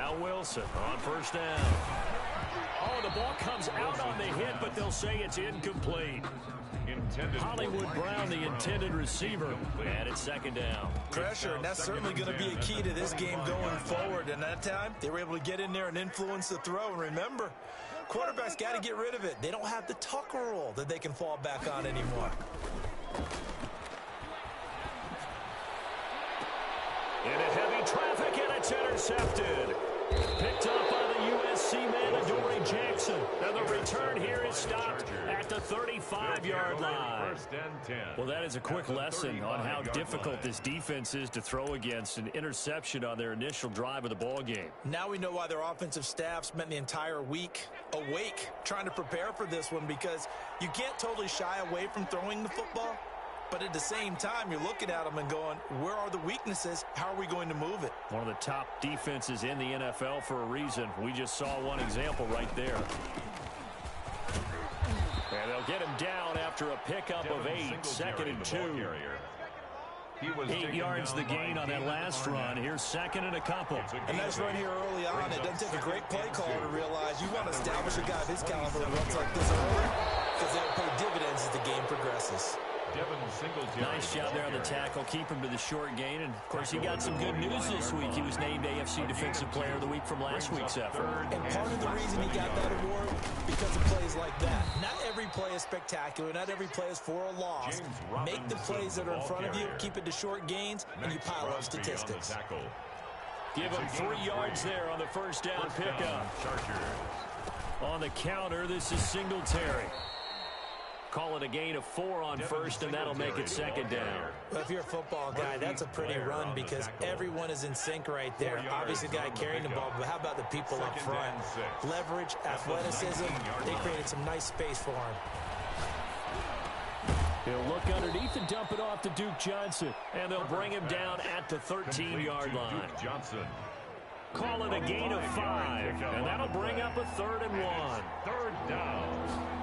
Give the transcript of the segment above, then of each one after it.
Now Wilson on first down. Oh, the ball comes out on the hit, but they'll say it's incomplete. Hollywood Brown, the intended receiver, and it's second down. Pressure, and that's certainly going to be a key to this game going forward. And that time, they were able to get in there and influence the throw. And remember, quarterbacks got to get rid of it. They don't have the tucker roll that they can fall back on anymore. Into heavy traffic, and it's intercepted. Picked up by the USC man, Adoree Jackson. And the return here is stopped at the 35-yard line. Well, that is a quick lesson on how difficult this defense is to throw against. An interception on their initial drive of the ball game. Now we know why their offensive staff spent the entire week awake trying to prepare for this one, because you can't totally shy away from throwing the football. But at the same time, you're looking at them and going, where are the weaknesses? How are we going to move it? One of the top defenses in the NFL for a reason. We just saw one example right there. And they'll get him down after a pickup of 8, 2nd and 2. 8 yards the gain on that last run. Here's 2nd and a couple. And nice run here early on. It doesn't take a great play caller to realize you want to establish a guy of his caliber who runs like this early, because they'll pay dividends as the game progresses. Nice job there on the tackle. Keep him to the short gain. And, of course, he got some good news this week. He was named AFC Defensive Player of the Week from last week's effort. And part of the reason he got that award, because of plays like that. Not every play is spectacular. Not every play is for a loss. Make the plays that are in front of you, keep it to short gains, and you pile up statistics. Give him 3 yards there on the first down pickup. On the counter, this is Singletary. Call it a gain of 4 on first, and that'll make it 2nd down. Well, if you're a football guy, that's a pretty run, because everyone is in sync right there. Obviously, the guy carrying the ball, but how about the people up front? Leverage, athleticism, they created some nice space for him. He'll look underneath and dump it off to Duke Johnson, and they'll bring him down at the 13-yard line. Call it a gain of 5, and that'll bring up a 3rd and 1. 3rd down.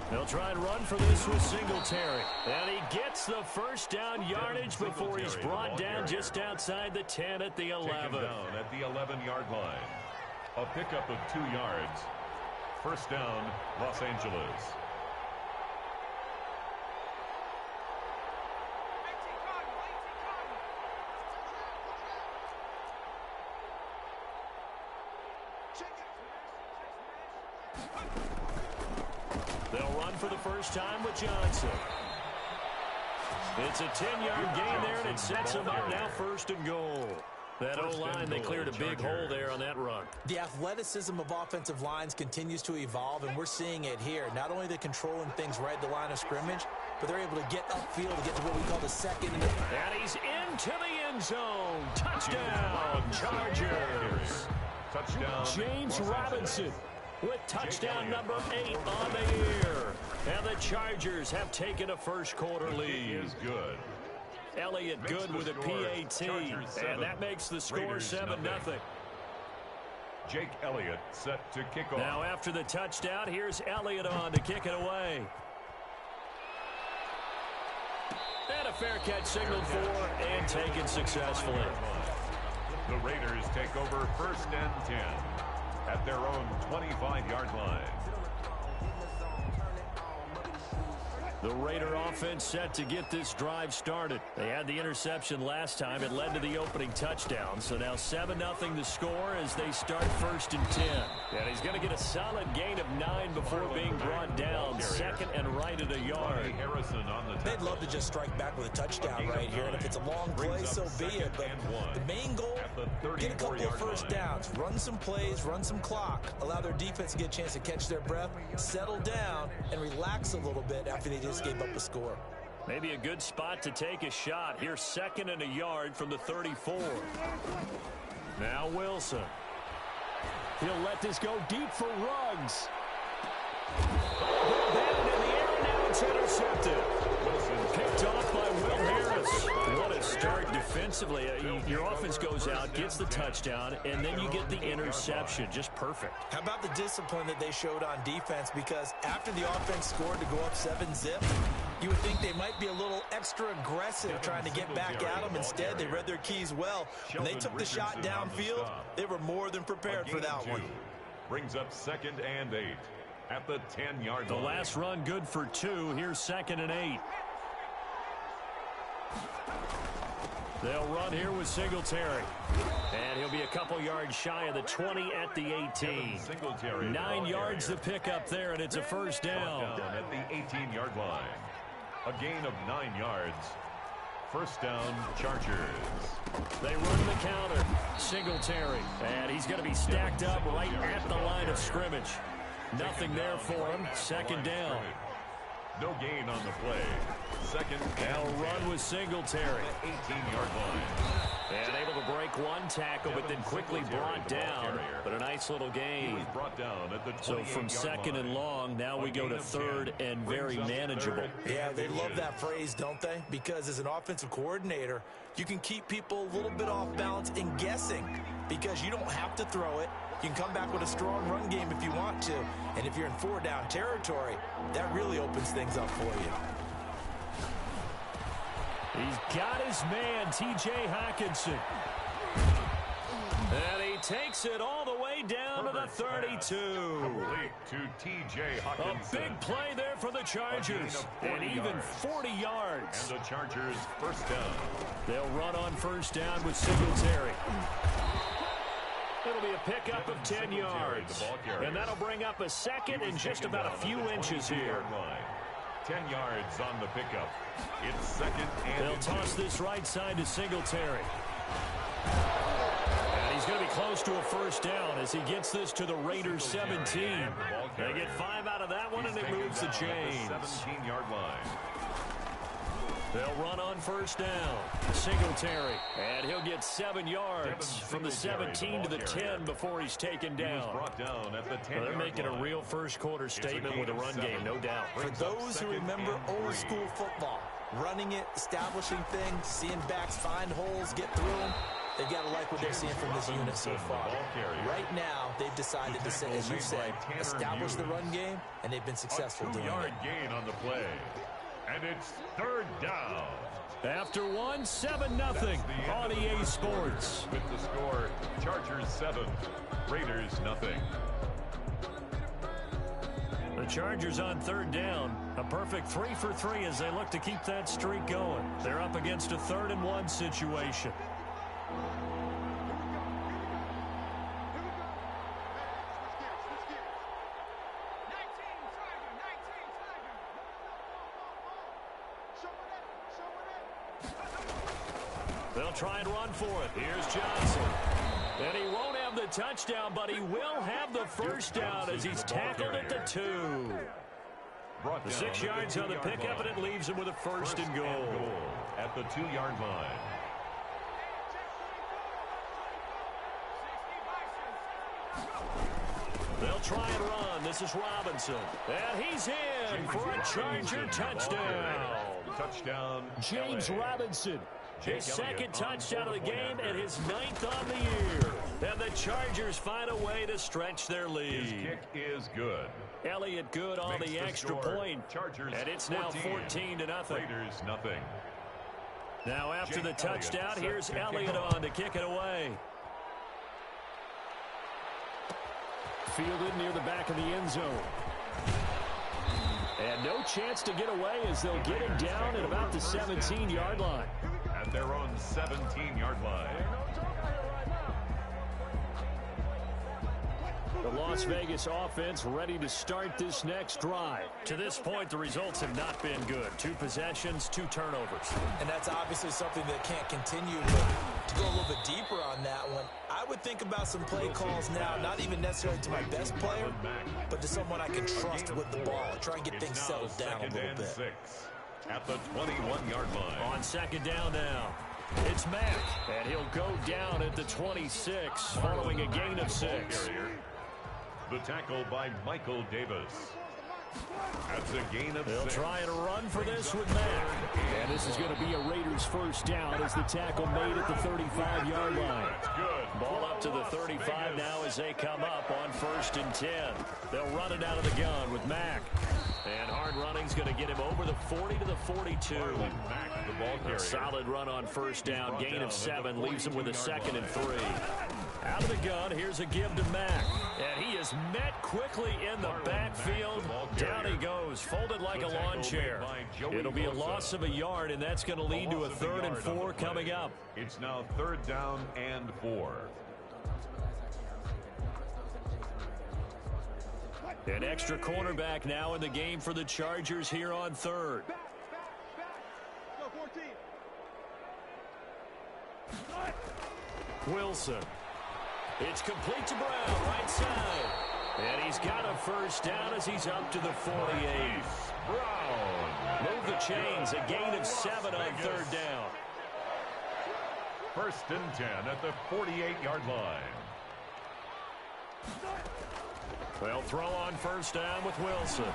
They'll try and run for this with Singletary. And he gets the first down yardage before he's brought down just outside the 10 at the 11. Down at the 11-yard line. A pickup of 2 yards. First down, Los Angeles. They'll run for the first time with Johnson. It's a 10-yard gain there, and it sets them up now 1st and goal. That O-line, they cleared a big hole there on that run. The athleticism of offensive lines continues to evolve, and we're seeing it here. Not only they're controlling things right at the line of scrimmage, but they're able to get upfield to get to what we call the 2nd. And he's into the end zone. Touchdown, Chargers. Touchdown, James Robinson with touchdown number 8 on the year. And the Chargers have taken a first-quarter lead. Is good. Elliott good with a PAT, and that makes the score 7-0. Jake Elliott set to kick off. Now after the touchdown, here's Elliott on to kick it away. And a fair catch signaled for and taken successfully. The Raiders take over 1st and 10 at their own 25-yard line. The Raider offense set to get this drive started. They had the interception last time. It led to the opening touchdown. So now 7-0 the score as they start 1st and 10. And he's going to get a solid gain of 9 before being brought down. 2nd and right at a yard. They'd love to just strike back with a touchdown right here. And if it's a long play, so be it. But the main goal, get a couple of first downs. Run some plays, run some clock. Allow their defense to get a chance to catch their breath, settle down, and relax a little bit after they just gave up a score. Maybe a good spot to take a shot. Here's 2nd and a yard from the 34. Now Wilson. He'll let this go deep for Ruggs. Oh, down in the air, now it's intercepted. Picked off by Will Harris. What a start defensively. Your offense goes out, gets the touchdown, and then you get the interception. Just perfect. How about the discipline that they showed on defense? Because after the offense scored to go up 7-zip, you would think they might be a little extra aggressive trying to get back at them. Instead, they read their keys well. When they took the shot downfield, they were more than prepared for that one. Brings up 2nd and 8 at the 10-yard line. The last run good for 2. Here's 2nd and 8. They'll run here with Singletary. And he'll be a couple yards shy of the 20 at the 18. 9 yards to pick up there, and it's a first down. At the 18-yard line. A gain of 9 yards. First down, Chargers. They run the counter. Singletary. And he's going to be stacked up right at the line of scrimmage. Nothing there for him. Second down. No gain on the play. Second They'll run with Singletary. 18-yard line. And able to break one tackle, but then quickly brought down. But a nice little gain. Brought down at the so from 2nd and long, now we go to 3rd and very manageable. Yeah, they love that phrase, don't they? Because as an offensive coordinator, you can keep people a little bit off balance and guessing because you don't have to throw it. You can come back with a strong run game if you want to. And if you're in 4-down territory, that really opens things up for you. He's got his man, T.J. Hockenson. And he takes it all the way down to the 32. Complete to T.J. Hockenson. A big play there for the Chargers. And even 40 yards. And the Chargers first down. They'll run on first down with Singletary. It'll be a pickup of 10 yards. And that'll bring up a 2nd and just about a few inches here. 10 yards on the pickup. It's 2nd and they'll toss this right side to Singletary. And he's going to be close to a first down as he gets this to the Raiders 17. They get 5 out of that one, and it moves the chains. 17-yard line. They'll run on first down. Singletary. And he'll get 7 yards from the 17 to the 10 before he's taken down. They're making a real first-quarter statement with a run game, no doubt. For those who remember old-school football, running it, establishing things, seeing backs find holes, get through them, they've got to like what they're seeing from this unit so far. Right now, they've decided to, say, as you said, establish the run game, and they've been successful doing it. 2-yard gain on the play. And it's 3rd down. After 7-0 on EA Sports. With the score, Chargers 7, Raiders 0. The Chargers on 3rd down. A perfect 3 for 3 as they look to keep that streak going. They're up against a 3rd and 1 situation. They'll try and run for it. Here's Johnson. And he won't have the touchdown, but he will have the first down as he's tackled at the 2. The 6 yards on the pickup, and it leaves him with a first and goal. At the 2-yard line. They'll try and run. This is Robinson. And he's in for a Charger touchdown. Touchdown, James Robinson. His 2nd touchdown of the game and his 9th on the year. And the Chargers find a way to stretch their lead. His kick is good. Elliott good on the extra point. Chargers and it's now 14-0. Raiders 0. Now after the touchdown, here's Elliott on to kick it away. Fielded near the back of the end zone. And no chance to get away as they'll get him down at about the 17-yard line. At their own 17-yard line. The Las Vegas offense ready to start this next drive. To this point, the results have not been good. 2 possessions, 2 turnovers. And that's obviously something that can't continue. But to go a little bit deeper on that one, I would think about some play calls now, not even necessarily to my best player, but to someone I can trust with the ball. Try and get things settled down a little bit. 6 at the 21-yard line. On 2nd down now. It's Mack, and he'll go down at the 26 following a gain of 6. The tackle by Michael Davis. That's a gain of They'll 6. try and run for this with Mack. And this is going to be a Raiders first down as the tackle made at the 35-yard line. Ball up to the 35 now as they come up on 1st and 10. They'll run it out of the gun with Mack. And hard running's going to get him over the 40 to the 42. A solid run on 1st down. Gain of 7 leaves him with a 2nd and 3. Out of the gun, here's a give to Mack. And he is met quickly in the backfield. Down he goes, folded like a lawn chair. It'll be a loss of a yard, and that's going to lead to a 3rd and 4 coming up. It's now 3rd down and 4. An extra cornerback now in the game for the Chargers here on 3rd. Wilson. It's complete to Brown, right side. And he's got a 1st down as he's up to the 48. Brown. Move the chains. A gain of 7 on 3rd down. 1st and 10 at the 48-yard line. They'll throw on 1st down with Wilson.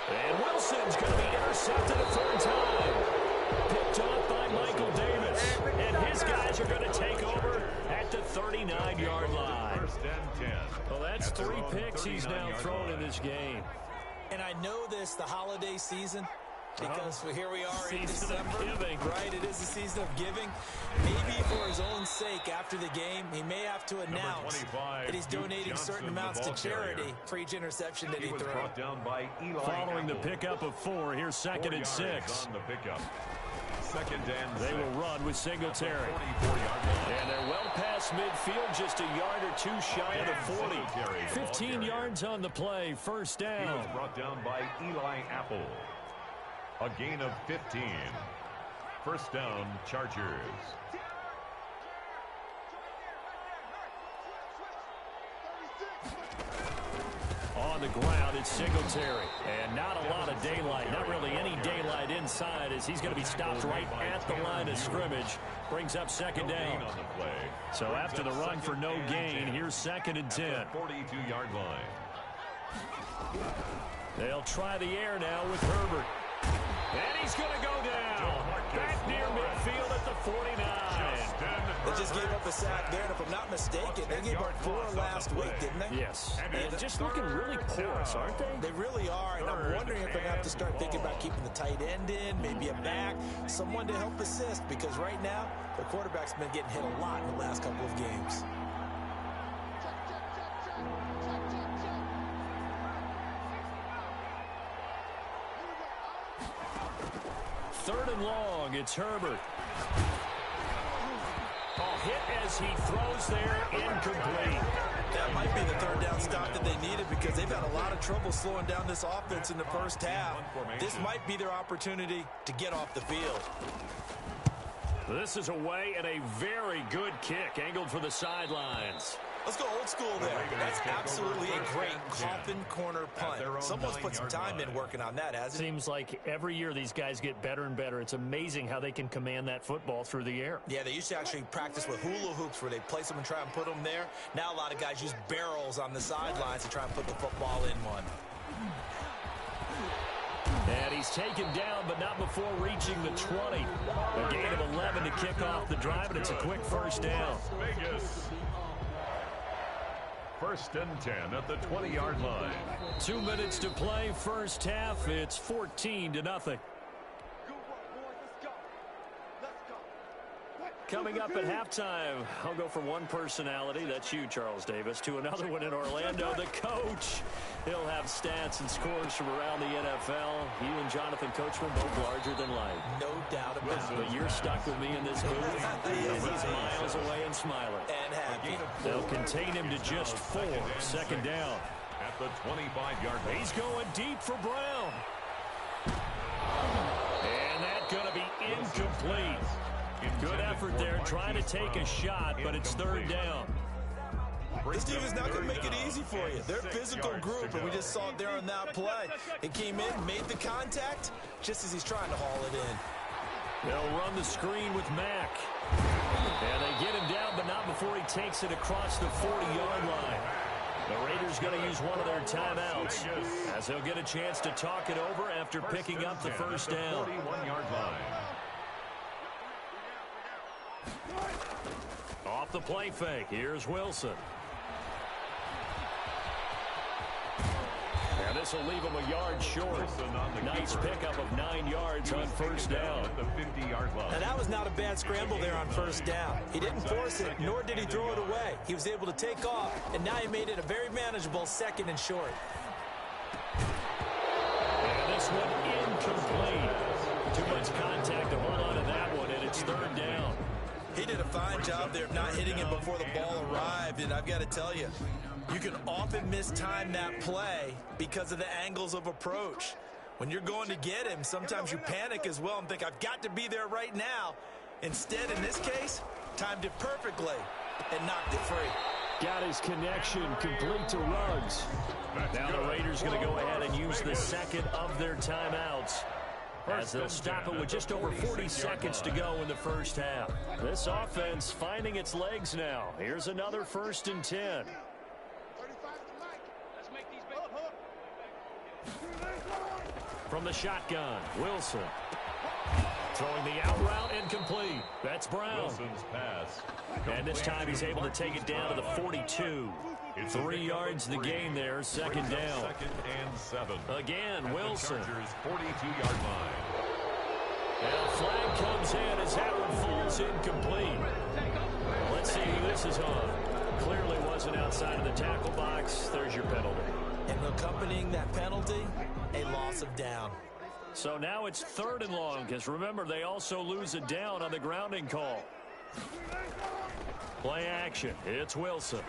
And Wilson's going to be intercepted a 3rd time. Picked off by Michael Davis. And his guys are going to take over at the 39-yard line. 1st and 10. Well, that's 3 picks he's now thrown in this game. And I know this, the holiday season, because here we are in Season of December. giving. Right, it is the season of giving. Maybe for his own sake after the game, he may have to announce that he's donating certain amounts to charity for each interception that he throws. Brought down by Eli Following the Apple. pickup of 4, here's 2nd and 6. On the pickup. 2nd and 6. They will run with Singletary. 44-yard line. And they're well past midfield, just a yard or 2 shy of the 40. 15 yards on the play, 1st He down. was brought down by Eli Apple. A gain of 15. 1st down, Chargers. On the ground, it's Singletary. And not a lot of daylight, not really any daylight inside as he's going to be stopped right at the line of scrimmage. Brings up 2nd down. On the play. So after the run for no gain, here's 2nd and 10. 42-yard line. They'll try the air now with Herbert. And he's going to go down. Back near midfield at the 49. They just gave up a sack there, and if I'm not mistaken, they gave up 4 last week, didn't they? Yes. And just looking really porous, aren't they? They really are, and I'm wondering if they're going to have to start thinking about keeping the tight end in, maybe a back, someone to help assist, because right now, the quarterback's been getting hit a lot in the last couple of games. Third and long, it's Herbert. Hit as he throws there, incomplete. That might be the 3rd down stop that they needed because they've had a lot of trouble slowing down this offense in the 1st half. This might be their opportunity to get off the field. This is away and a very good kick angled for the sidelines. Let's go old school there. That's absolutely a great coffin corner punt. Someone's put some time in working on that, hasn't it? Seems like every year these guys get better and better. It's amazing how they can command that football through the air. Yeah, they used to actually practice with hula hoops where they place them and try and put them there. Now a lot of guys use barrels on the sidelines to try and put the football in one. And he's taken down, but not before reaching the 20. A gain of 11 to kick off the drive, and it's a quick 1st down. Vegas. 1st and 10 at the 20-yard line. 2 minutes to play, 1st half. It's 14-0. Coming up at halftime, I'll go from one personality, that's you, Charles Davis, to another one in Orlando, the coach. He'll have stats and scores from around the NFL. You and Jonathan Coachman both larger than life. No doubt about it. But you're stuck with me in this booth, and he's miles away and smiling. And happy. They'll contain him to just 4, 2nd down. At the 25-yard line. He's going deep for Brown. And that's going to be incomplete. Good effort there, trying to take a shot, but it's 3rd down. This team is not going to make it easy for you. They're a physical group, and we just saw it there on that play. It came in, made the contact, just as he's trying to haul it in. They'll run the screen with Mack. And they get him down, but not before he takes it across the 40-yard line. The Raiders going to use one of their timeouts as they'll get a chance to talk it over after picking up the first down. 41-yard line. Off the play fake, here's Wilson. And this will leave him a yard short. Nice pickup of 9 yards on first down. At the 50-yard line. Now, that was not a bad scramble there on first down. He didn't force it, nor did he throw it away. He was able to take off, and now he made it a very manageable 2nd and short. And this one incomplete. Too much contact to hold on to that one, and it's 3rd down. He did a fine job there of not hitting him before the ball arrived, and I've got to tell you, you can often mistime that play because of the angles of approach. When you're going to get him, sometimes you panic as well and think, I've got to be there right now. Instead, in this case, timed it perfectly and knocked it free. Got his connection complete to Ruggs. Now the Raiders going to go ahead and use the 2nd of their timeouts, as they'll stop it with just over 40 seconds to go in the first half. This offense finding its legs now. Here's another 1st and 10. From the shotgun, Wilson. Throwing the out route, incomplete. That's Brown. Wilson's pass. And this time he's able to take it down to the 42. 3 yards the gain there, 2nd down. 2nd and 7. Again, Wilson. Chargers 42-yard line. And a flag comes in as that one falls incomplete. Let's see who this is on. Clearly wasn't outside of the tackle box. There's your penalty. And accompanying that penalty, a loss of down. So now it's 3rd and long, because remember, they also lose a down on the grounding call. Play action. It's Wilson.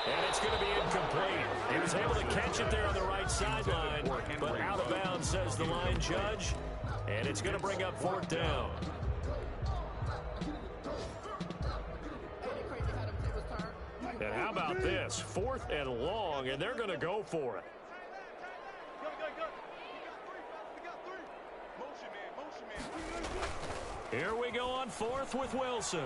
And it's going to be incomplete. He was able to catch it there on the right sideline, but out of bounds, says the line judge. And it's going to bring up 4th down. And how about this? 4th and long, and they're going to go for it. Here we go on 4th with Wilson.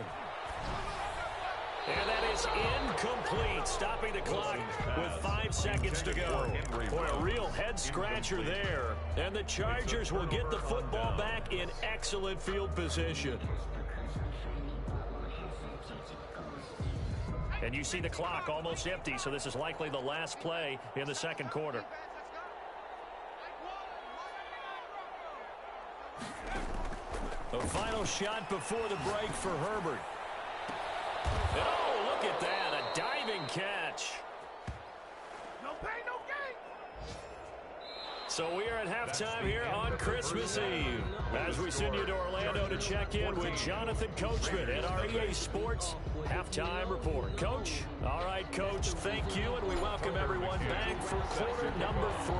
And that is incomplete, stopping the clock with 5 seconds to go. Boy, a real head-scratcher there. And the Chargers will get the football back in excellent field position. And you see the clock almost empty, so this is likely the last play in the 2nd quarter. The final shot before the break for Herbert. And oh, look at that, a diving catch. No pain, no gain. So we are at halftime here on Christmas Eve, as we send you to Orlando to check in with Jonathan Coachman at our EA Sports Halftime Report. Coach? All right, Coach, thank you, and we welcome everyone back for quarter number 3.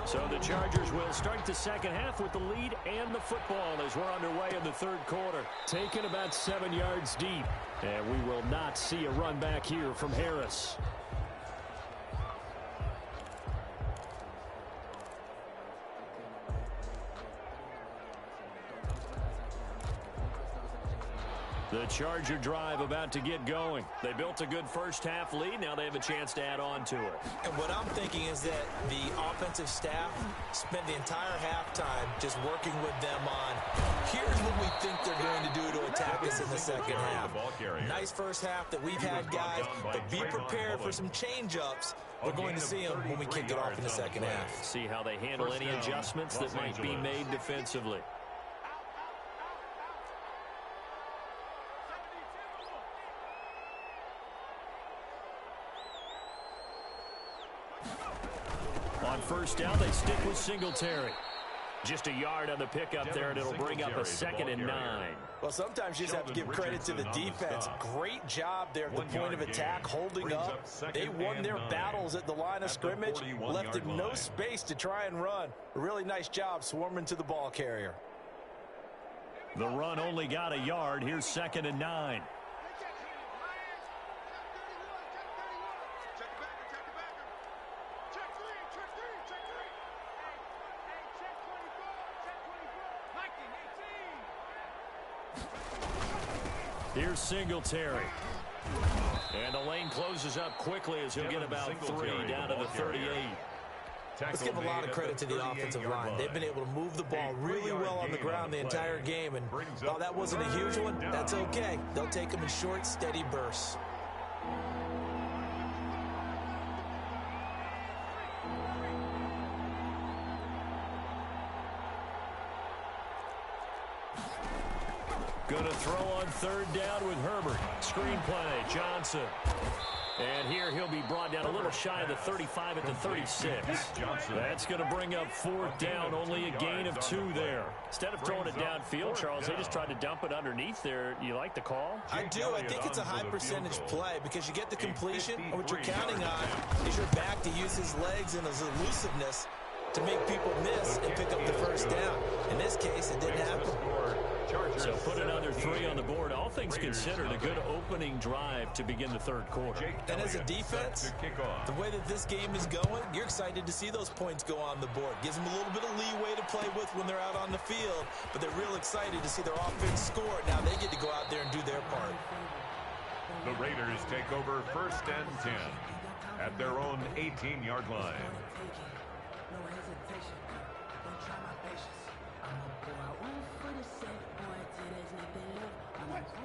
So the Chargers will start the 2nd half with the lead and the football as we're underway in the 3rd quarter. Taken about 7 yards deep, and we will not see a run back here from Harris. The Charger drive about to get going. They built a good first half lead. Now they have a chance to add on to it. And what I'm thinking is that the offensive staff spent the entire halftime just working with them on, here's what we think they're going to do to attack us in the 2nd half. Nice first half that we've had, guys, but be prepared for some change-ups. We're going to see them when we kick it off in the 2nd half. See how they handle any adjustments that might be made defensively. On first down, they stick with Singletary. Just a yard on the pickup there, and it'll bring up a 2nd and 9. Well, sometimes you just have to give credit to the defense. Great job there at the point of attack, holding up. They won their battles at the line of scrimmage, left him no space to try and run. A really nice job swarming to the ball carrier. The run only got a yard. Here's 2nd and 9. Here's Singletary. And the lane closes up quickly as he'll get about 3 down to the 38. Let's give a lot of credit to the offensive line. They've been able to move the ball really well on the ground the entire game. And while that wasn't a huge one, that's okay. They'll take them in short, steady bursts. Gonna throw on 3rd down with Herbert. Screen play, Johnson. And here he'll be brought down a little shy of the 35 at the 36. That's going to bring up 4th down, only a gain of 2 there. Instead of throwing it downfield, Charles, they just tried to dump it underneath there. You like the call? I do. I think it's a high percentage play because you get the completion, and what you're counting on is your back to use his legs and his elusiveness to make people miss and pick up the 1st down. In this case, it didn't happen. So put another 3 on the board. All things considered, a good opening drive to begin the 3rd quarter. And as a defense, the way that this game is going, you're excited to see those points go on the board. Gives them a little bit of leeway to play with when they're out on the field, but they're real excited to see their offense score. Now they get to go out there and do their part. The Raiders take over 1st and 10 at their own 18-yard line.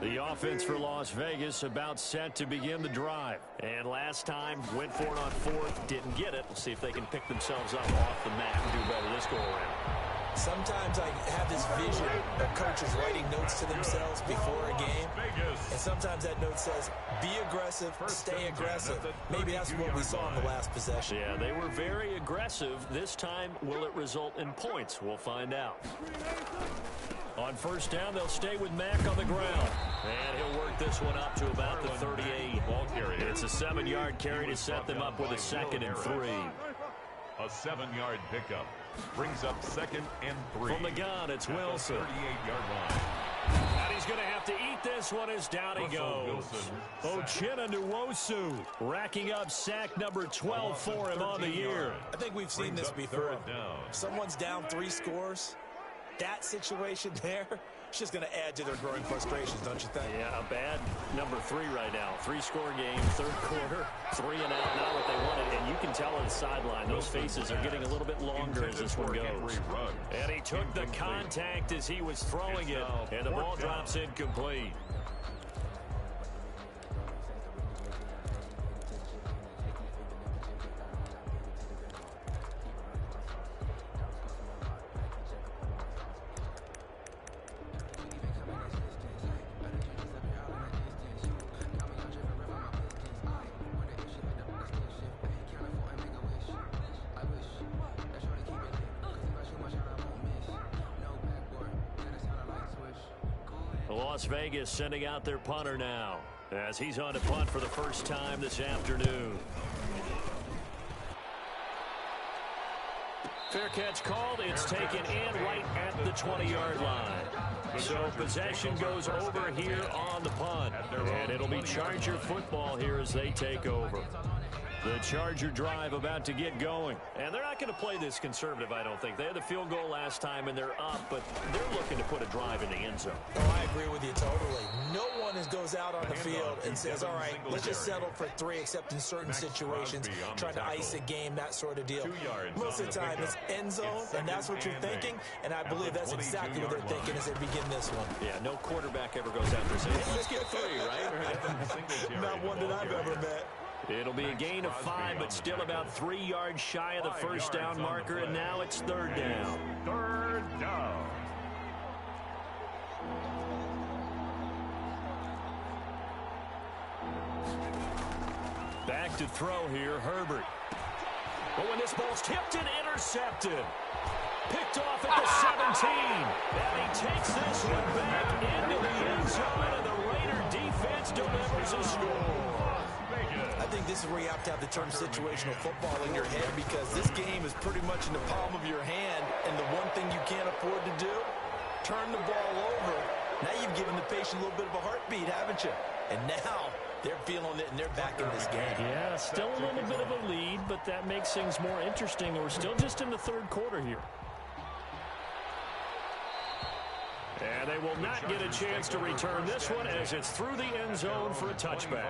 The offense for Las Vegas about set to begin the drive. And last time, went for it on 4th, didn't get it. We'll see if they can pick themselves up off the mat and do better this go-around. Sometimes I have this vision of coaches writing notes to themselves before a game. And sometimes that note says, be aggressive, stay aggressive. Maybe that's what we saw in the last possession. Yeah, they were very aggressive. This time, will it result in points? We'll find out. On 1st down, they'll stay with Mack on the ground. And he'll work this one up to about the 38. It's a 7-yard carry to set them up with a 2nd and 3. A 7-yard pickup brings up 2nd and 3. From the gun, it's Wilson. 38-yard line. And he's going to have to eat this one as down he goes. Uchenna Nwosu racking up sack number 12 for him on the year. I think we've seen this before. Someone's down 3 scores. That situation there, it's just going to add to their growing frustrations, don't you think? Yeah, a bad number 3 right now. 3-score game, 3rd quarter, 3 and out, not what they wanted. And you can tell on the sideline, those faces are getting a little bit longer as this one goes. And he took the contact as he was throwing it, and the ball drops incomplete. Las Vegas sending out their punter now as he's on to punt for the first time this afternoon. Fair catch called. It's taken in right at the 20-yard line. So possession goes over here on the punt. And it'll be Charger football here as they take over. The Charger drive about to get going. And they're not going to play this conservative, I don't think. They had the field goal last time, and they're up, but they're looking to put a drive in the end zone. Oh, I agree with you totally. No one goes out on the field and says, all right, let's just settle for 3, except in certain situations, trying to ice a game, that sort of deal. Most of the time, it's end zone, and that's what you're thinking, and I believe that's exactly what they're thinking as they begin this one. Yeah, no quarterback ever goes out there saying, hey, let's get 3, right? Not one that I've ever met. It'll be a gain of 5, but still about 3 yards shy of the first down marker, and now it's 3rd down. 3rd down. Back to throw here, Herbert. But when this ball's tipped and intercepted. Picked off at the 17. And he takes this one back into the end zone, and the Raider defense delivers a score. I think this is where you have to have the term situational football in your head, because this game is pretty much in the palm of your hand, and the one thing you can't afford to do, turn the ball over. Now you've given the patient a little bit of a heartbeat, haven't you? And now they're feeling it, and they're back in this game. Yeah, still a little bit of a lead, but that makes things more interesting. We're still just in the 3rd quarter here. And they will not get a chance to return this one as it's through the end zone for a touchback.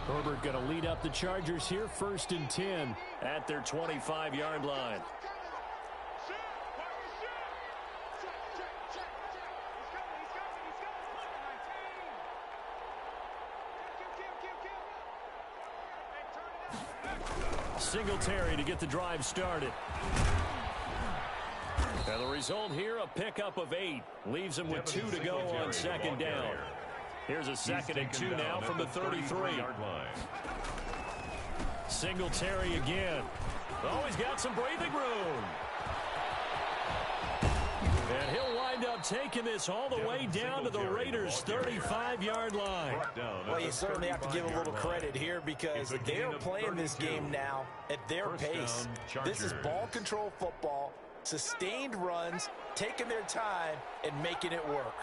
Herbert going to lead up the Chargers here, 1st and 10 at their 25-yard line. Singletary to get the drive started. And the result here, a pickup of 8. Leaves him with 2 to go on 2nd down. Here's a 2nd and 2 now from the 33. Singletary again. Oh, he's got some breathing room. And he'll wind up taking this all the way down to the Raiders' 35-yard line. Well, you certainly have to give a little credit here because they are playing this game now at their pace. This is ball control football, sustained runs, taking their time, and making it work.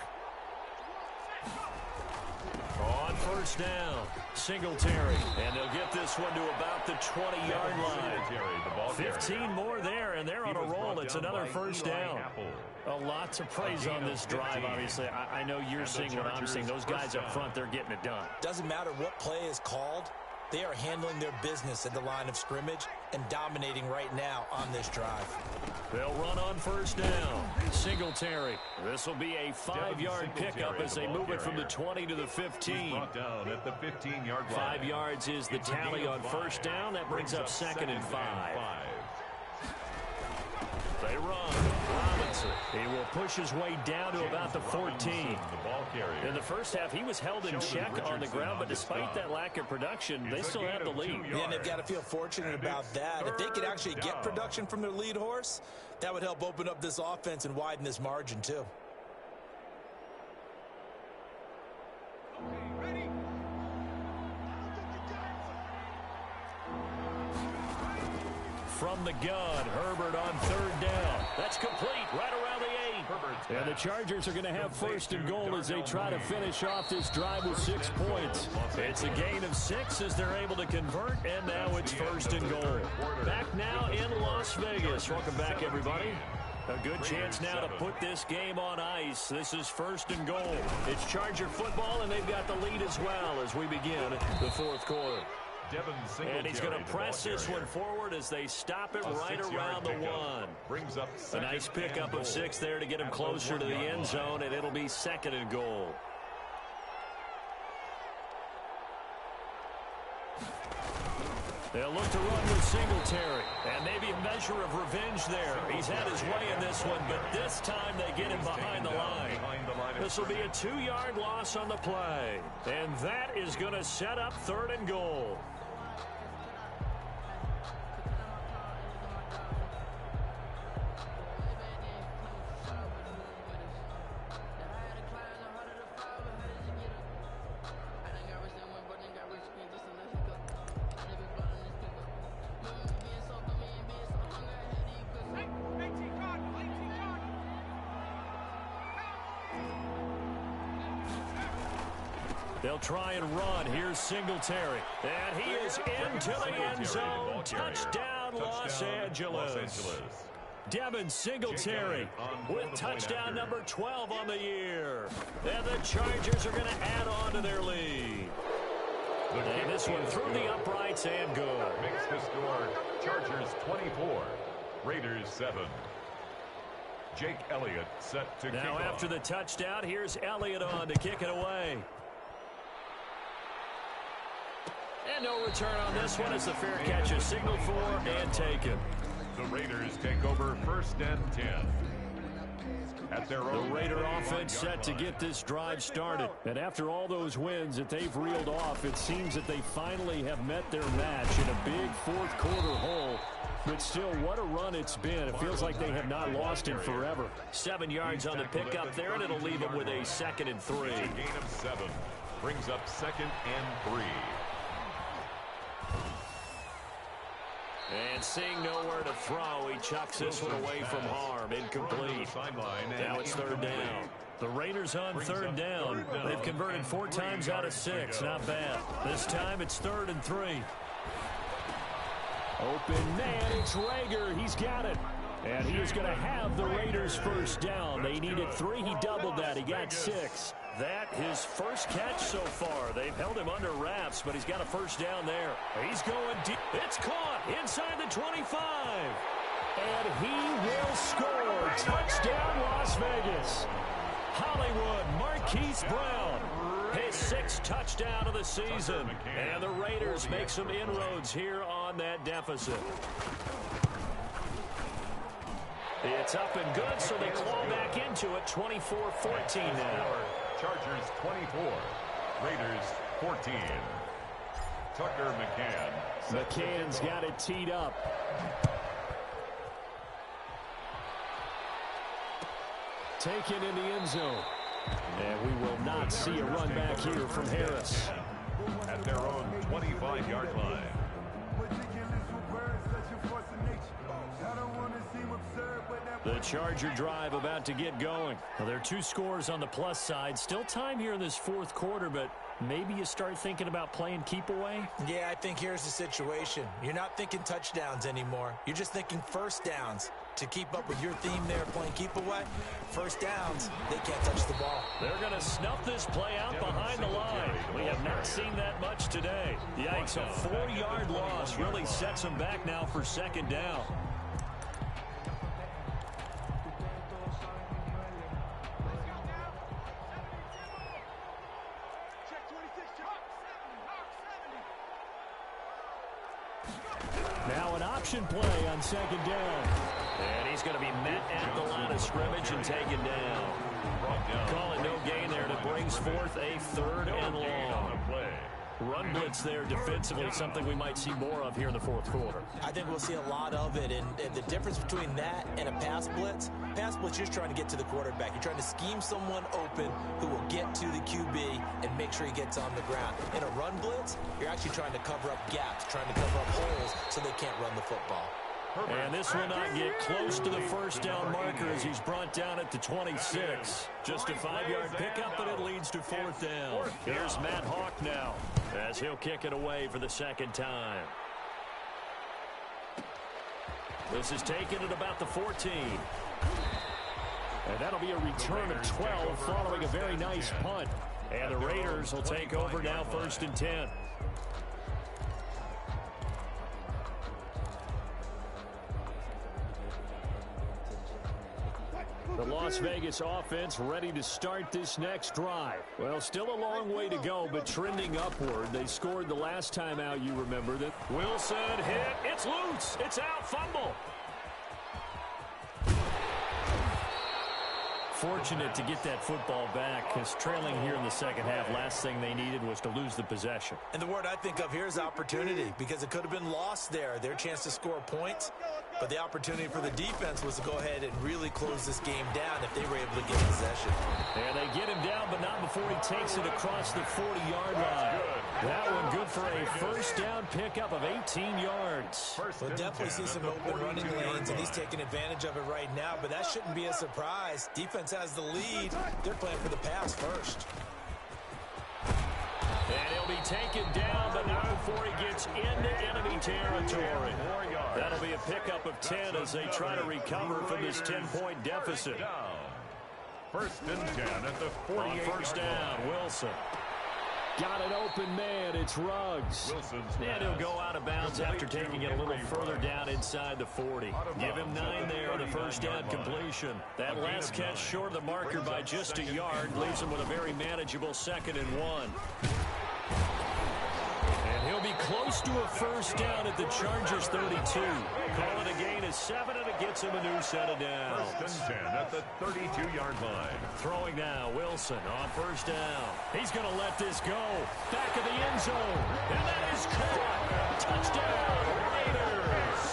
On 1st down, Singletary, and they'll get this one to about the 20-yard line. 15 more there, and they're on a roll. It's another 1st down. A lot to praise on this drive, obviously. I know you're seeing what I'm seeing. Those guys up front, they're getting it done. Doesn't matter what play is called. They are handling their business at the line of scrimmage and dominating right now on this drive. They'll run on 1st down. Singletary. This will be a 5-yard pickup as they move it from the 20 to the 15. Down at the 15-yard line. 5 yards is the tally on 1st down. That brings up 2nd and 5. They run. Robinson. He will push his way down to about the 14. In the first half, he was held in check on the ground, but despite that lack of production, they still have the lead. Yeah, and they've got to feel fortunate about that. If they could actually get production from their lead horse, that would help open up this offense and widen this margin, too. From the gun, Herbert on 3rd down. That's complete right around the 8. And the Chargers are going to have 1st and goal as they try to finish off this drive with 6 points. It's a gain of 6 as they're able to convert, and now it's 1st and goal. Back now in Las Vegas. Welcome back, everybody. A good chance now to put this game on ice. This is 1st and goal. It's Charger football, and they've got the lead as well as we begin the 4th quarter. And he's going to press this one forward as they stop it right around the 1. A nice pickup of 6 there to get him closer to the end zone, and it'll be 2nd and goal. They'll look to run with Singletary, and maybe a measure of revenge there. He's had his way in this one, but this time they get him behind the line. This will be a 2-yard loss on the play, and that is going to set up 3rd and goal. They'll try and run. Here's Singletary. And he is into the end zone. Touchdown, Los Angeles. Devin Singletary with touchdown number 12 on the year. And the Chargers are going to add on to their lead. And this one through the uprights and good. Makes the score Chargers 24, Raiders 7. Jake Elliott set to kick off. Now after the touchdown, here's Elliott on to kick it away. And no return on this one as the fair catch is signaled for and taken. The Raiders take over 1st and 10. At their own the Raider offense set to get this drive started. And after all those wins that they've reeled off, it seems that they finally have met their match in a big 4th quarter hole. But still, what a run it's been. It feels like they have not lost in forever. 7 yards on the pickup there, and it'll leave them with a 2nd and 3. A gain of 7 brings up 2nd and 3. And seeing nowhere to throw, he chucks this one away from harm. Incomplete. Now it's 3rd down. The Raiders on 3rd down. They've converted 4 times out of 6. Not bad. This time it's 3rd and 3. Open man, it's Rager. He's got it. And he is going to have the Raiders first down. They needed 3. He doubled that. He got 6. That his first catch so far. They've held him under wraps, but he's got a first down there. He's going deep. It's caught inside the 25. And he will score. Touchdown, Las Vegas. Hollywood, Marquise Brown. His 6th touchdown of the season. And the Raiders make some inroads here on that deficit. It's up and good, so they claw back into it. 24-14 now. Chargers 24, Raiders 14. Tucker McCann. McCann's got it teed up. Taken in the end zone. And we will not see a run back here from Harris. At their own 25-yard line. The Charger drive about to get going. Well, there are 2 scores on the plus side. Still time here in this 4th quarter, but maybe you start thinking about playing keep away? Yeah, I think here's the situation. You're not thinking touchdowns anymore. You're just thinking first downs. To keep up with your theme there, playing keep away, first downs, they can't touch the ball. They're going to snuff this play out behind the line. We have not seen that much today. Yikes, a 4-yard loss really sets them back now for 2nd down. Now an option play on 2nd down. And he's going to be met at the line of scrimmage and taken down. Call it no gain there. That brings forth a 3rd and long. Run blitz there defensively, something we might see more of here in the 4th quarter. I think we'll see a lot of it, and the difference between that and a pass blitz, you're just trying to get to the quarterback. You're trying to scheme someone open who will get to the QB and make sure he gets on the ground. In a run blitz, you're actually trying to cover up gaps, trying to cover up holes so they can't run the football. And this will not get close to the first down marker as he's brought down at the 26. Just a 5-yard pickup, but it leads to 4th down. Here's Matt Hawk now as he'll kick it away for the 2nd time. This is taken at about the 14. And that'll be a return of 12 following a very nice punt. And the Raiders will take over now 1st and 10. The Las Vegas offense ready to start this next drive. Well, still a long way to go, but trending upward. They scored the last time out, you remember that. Wilson hit. It's loose. It's out. Fumble. Fortunate to get that football back, because trailing here in the 2nd half, last thing they needed was to lose the possession. And the word I think of here is opportunity, because it could have been lost there. Their chance to score points, but the opportunity for the defense was to go ahead and really close this game down if they were able to get possession. And they get him down, but not before he takes it across the 40-yard line. That one good for a first down pickup of 18 yards. We'll definitely see some open running lanes, and he's taking advantage of it right now, but that shouldn't be a surprise. Defense has the lead. They're playing for the pass first. And he'll be taken down, but not before he gets into enemy territory. That'll be a pickup of 10 as they try to recover from this 10-point deficit. First and 10 at the 48. On first down, Wilson. Got an open man. It's Ruggs. And he'll go out of bounds after taking it a little further down inside the 40. Give him 9 there on the first down completion. That last catch short of the marker by just a yard leaves him with a very manageable 2nd and 1. And he'll be close to a first down at the Chargers 32. Call it a gain of 7, and it gets him a new set of downs. First and 10 at the 32-yard line. Throwing now, Wilson on first down. He's going to let this go. Back of the end zone. And that is caught. Touchdown, Raiders.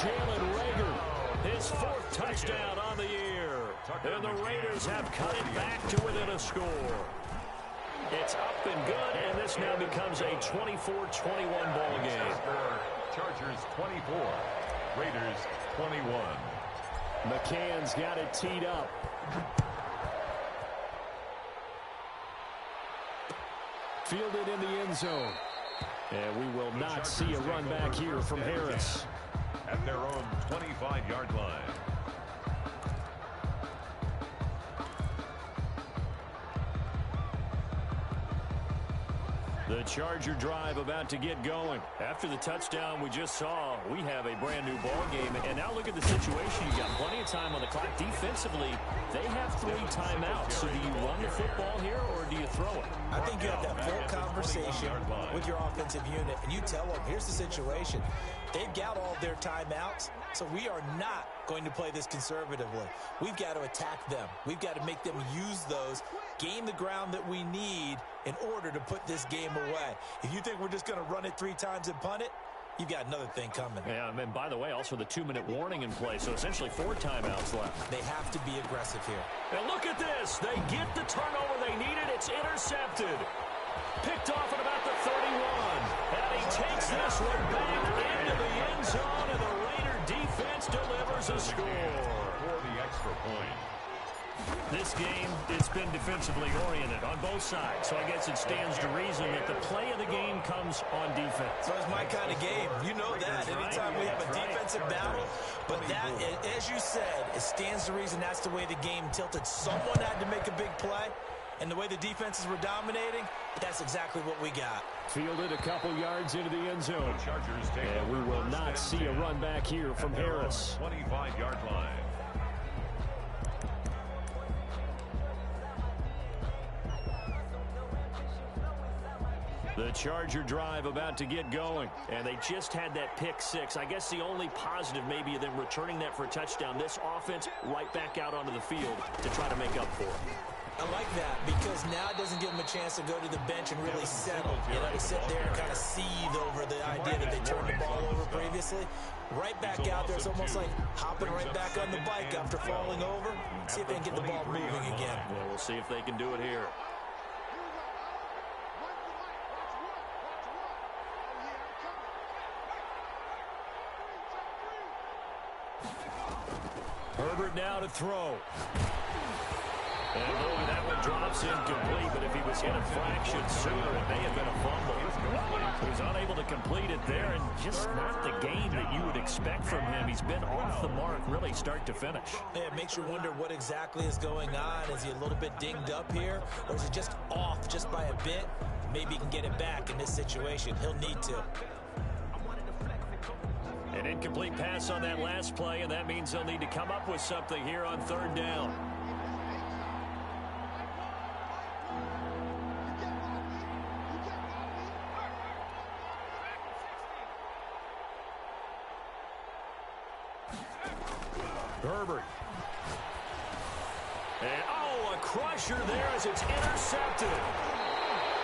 Jalen Rager, his 4th touchdown on the year. And the Raiders have cut it back to within a score. It's up and good, and this now becomes a 24-21 ball game. Chargers 24, Raiders 21. McCann's got it teed up. Fielded in the end zone. And we will not see a run back here from Harris. At their own 25-yard line. The Charger drive about to get going. After the touchdown we just saw, we have a brand new ball game. And now look at the situation. You got plenty of time on the clock. Defensively, they have 3 timeouts. So do you run the football here or do you throw it? I think you have that full conversation with your offensive unit, and you tell them, here's the situation. They've got all their timeouts, so we are not going to play this conservatively. We've got to attack them. We've got to make them use those, gain the ground that we need in order to put this game away. If you think we're just going to run it 3 times and punt it, you've got another thing coming. Yeah, and by the way, also the 2-minute warning in play, so essentially 4 timeouts left. They have to be aggressive here. And look at this. They get the turnover they needed. It's intercepted. Picked off at about the 31. And he takes this one back into the end zone, and the Raider defense delivers a score. For the extra point. This game, it's been defensively oriented on both sides, so I guess it stands to reason that the play of the game comes on defense. So it's my kind of game. You know that. Anytime we have a defensive battle, but that, as you said, it stands to reason that's the way the game tilted. Someone had to make a big play, and the way the defenses were dominating, that's exactly what we got. Fielded a couple yards into the end zone. And we will not see a run back here from Harris. 25-yard line. The Charger drive about to get going, and they just had that pick 6. I guess the only positive maybe of them returning that for a touchdown. This offense right back out onto the field to try to make up for it. I like that because now it doesn't give them a chance to go to the bench and really settle. You know, to sit there and kind of seethe over the idea that they turned the ball over previously. Right back out there, it's almost like hopping right back on the bike after falling over. See if they can get the ball moving again. Yeah, we'll see if they can do it here. Herbert now to throw. And boy, that one drops incomplete, but if he was hit a fraction sooner, it may have been a fumble. He was unable to complete it there, and just not the game that you would expect from him. He's been off the mark, really start to finish. Yeah, it makes you wonder what exactly is going on. Is he a little bit dinged up here, or is he just off just by a bit? Maybe he can get it back in this situation. He'll need to. An incomplete pass on that last play, and that means they'll need to come up with something here on 3rd down. Herbert. And, oh, a crusher there as it's intercepted.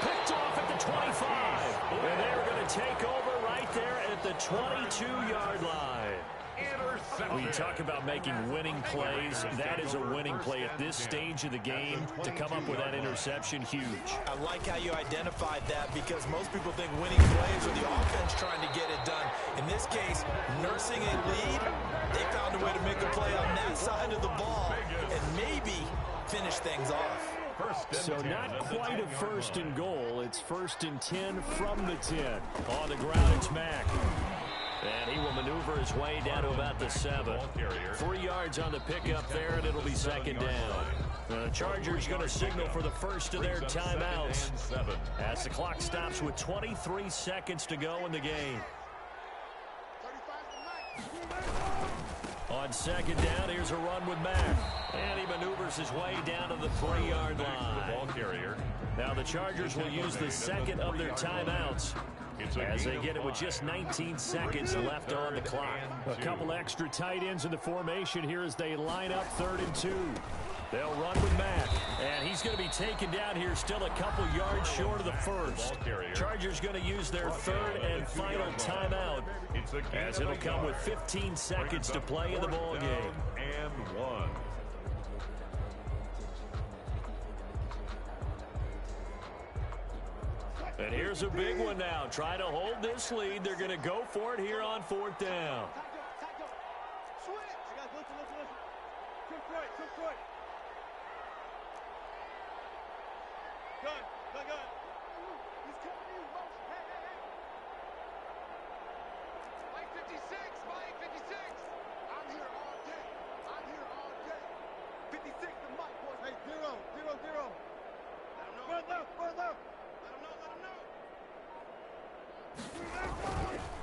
Picked off at the 25. And they're going to take over right there at the 22-yard line. We talk about making winning plays. That is a winning play at this stage of the game. To come up with that interception, huge. I like how you identified that because most people think winning plays are the offense trying to get it done. In this case, nursing a lead, they found a way to make a play on that side of the ball and maybe finish things off. So not quite a 1st and goal. It's 1st and 10 from the 10. On the ground, it's Mack. And he will maneuver his way down to about the 7. 3 yards on the pickup there, and it'll be 2nd down. The Chargers going to signal for the first of their timeouts as the clock stops with 23 seconds to go in the game. On 2nd down, here's a run with Mack. And he maneuvers his way down to the 3-yard line. Now the Chargers will use the 2nd of their timeouts as they get it with just 19 seconds left on the clock. A couple extra tight ends in the formation here as they line up 3rd and 2. They'll run with Mack, and he's going to be taken down here still a couple yards short of the 1st. Chargers going to use their 3rd and final timeout as it'll come with 15 seconds to play in the ball game. And 1. And here's a big one now. Trying to hold this lead. They're going to go for it here on 4th down.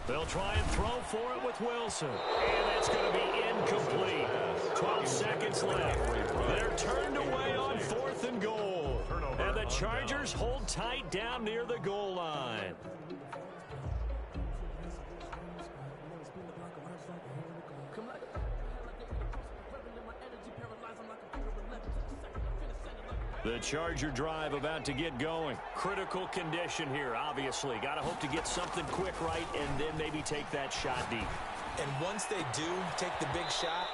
They'll try and throw for it with Wilson. And that's going to be incomplete. 12 seconds left. They're turned away on 4th and goal. And the Chargers hold tight down near the goal line. The Charger drive about to get going. Critical condition here, obviously. Got to hope to get something quick right and then maybe take that shot deep. And once they do take the big shot,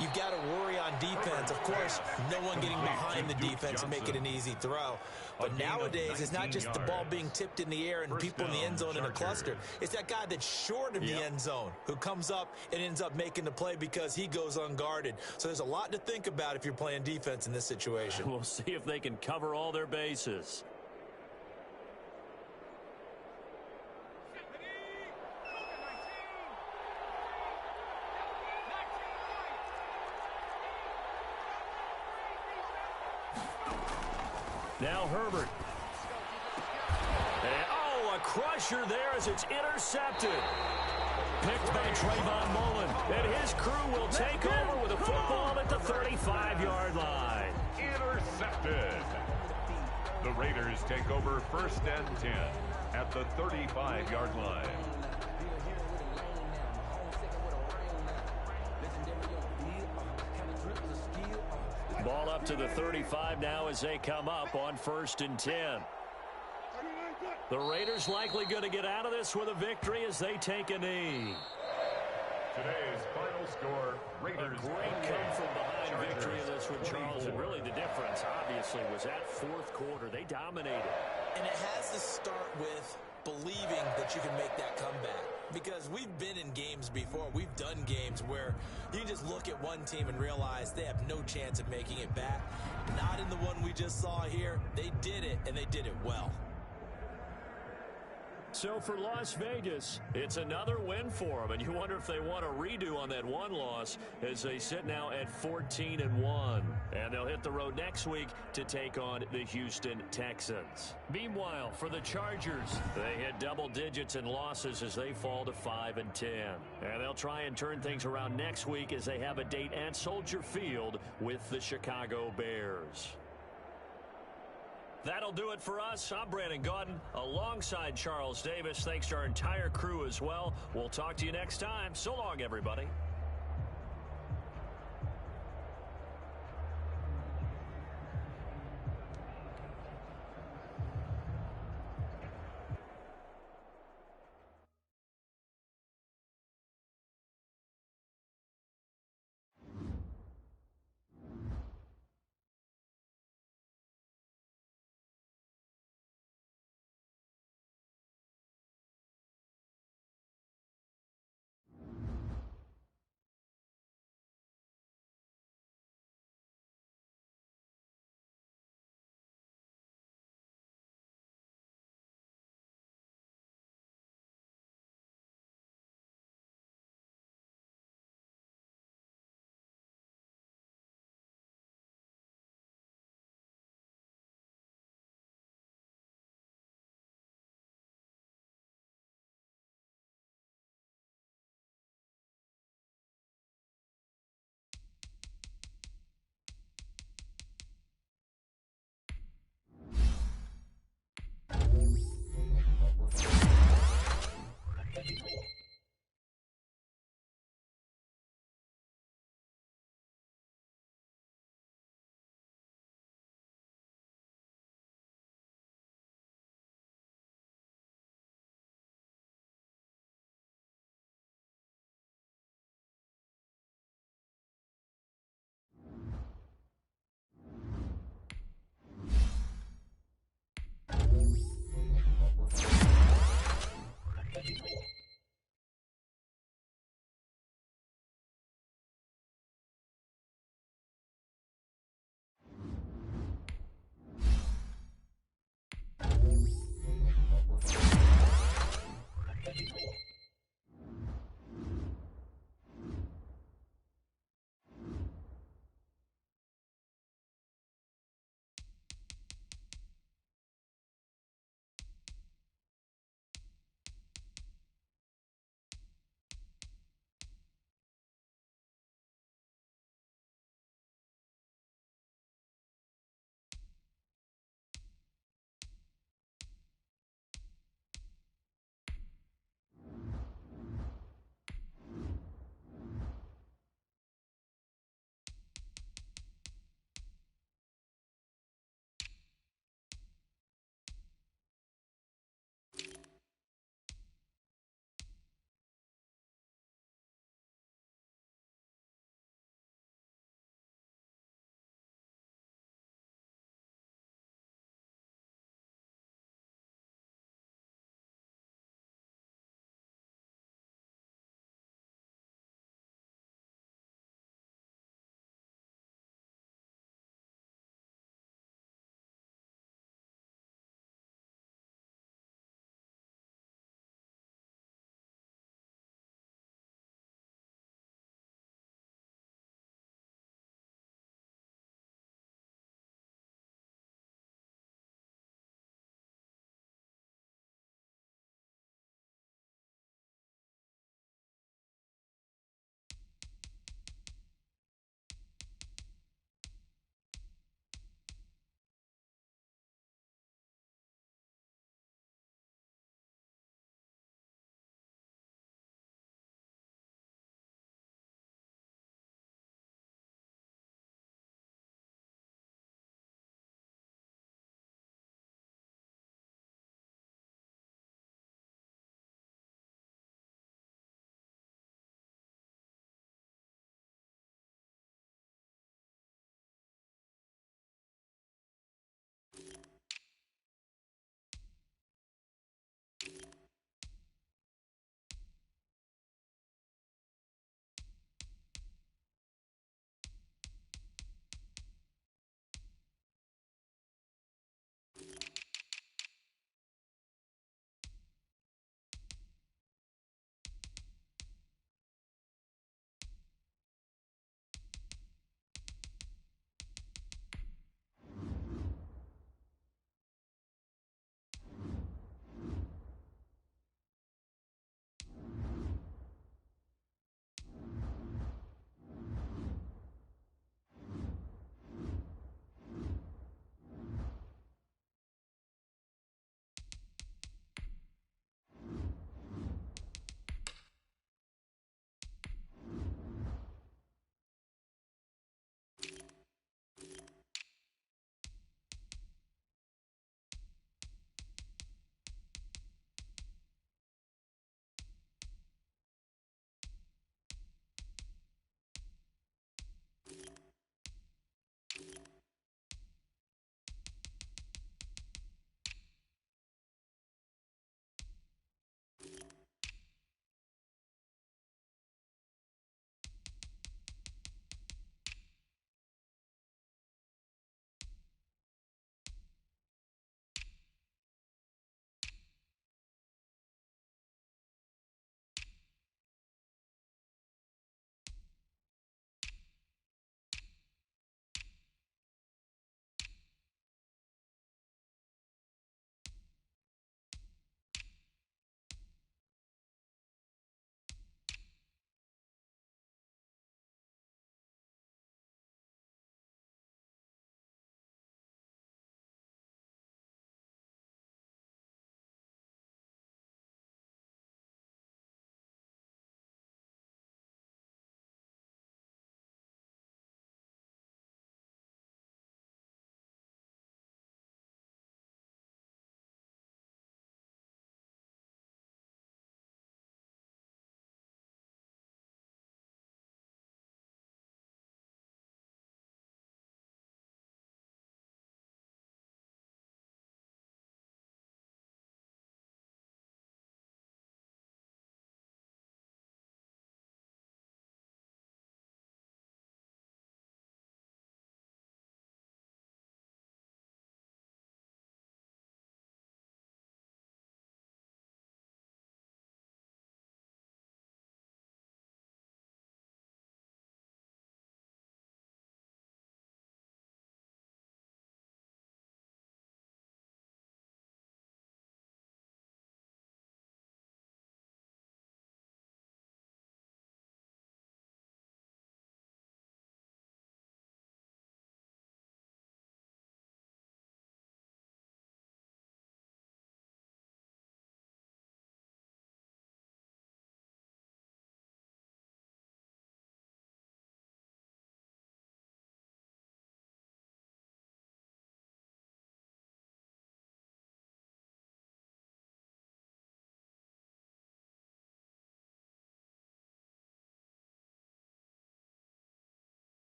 you've got to worry on defense. Of course, no one getting behind the defense and make it an easy throw. But nowadays, it's not just the ball being tipped in the air and people in the end zone in a cluster. It's that guy that's short of the end zone who comes up and ends up making the play because he goes unguarded. So there's a lot to think about if you're playing defense in this situation. We'll see if they can cover all their bases. Now Herbert. And, oh, a crusher there as it's intercepted. Picked by Trayvon Mullen. And his crew will take over with a football at the 35-yard line. Intercepted. The Raiders take over 1st and 10 at the 35-yard line. Ball up to the 35 now as they come up on 1st and 10. The Raiders likely going to get out of this with a victory as they take a knee. Today's final score, Raiders. A great come-from-behind victory in this one, Charles. And really the difference, obviously, was that 4th quarter. They dominated. And it has to start with believing that you can make that comeback. Because we've been in games before. We've done games where you just look at one team and realize they have no chance of making it back. Not in the one we just saw here. They did it, and they did it well. So for Las Vegas, it's another win for them, and you wonder if they want a redo on that one loss as they sit now at 14-1. And they'll hit the road next week to take on the Houston Texans. Meanwhile, for the Chargers, they hit double digits in losses as they fall to 5-10. And they'll try and turn things around next week as they have a date at Soldier Field with the Chicago Bears. That'll do it for us. I'm Brandon Gaudin alongside Charles Davis. Thanks to our entire crew as well. We'll talk to you next time. So long, everybody.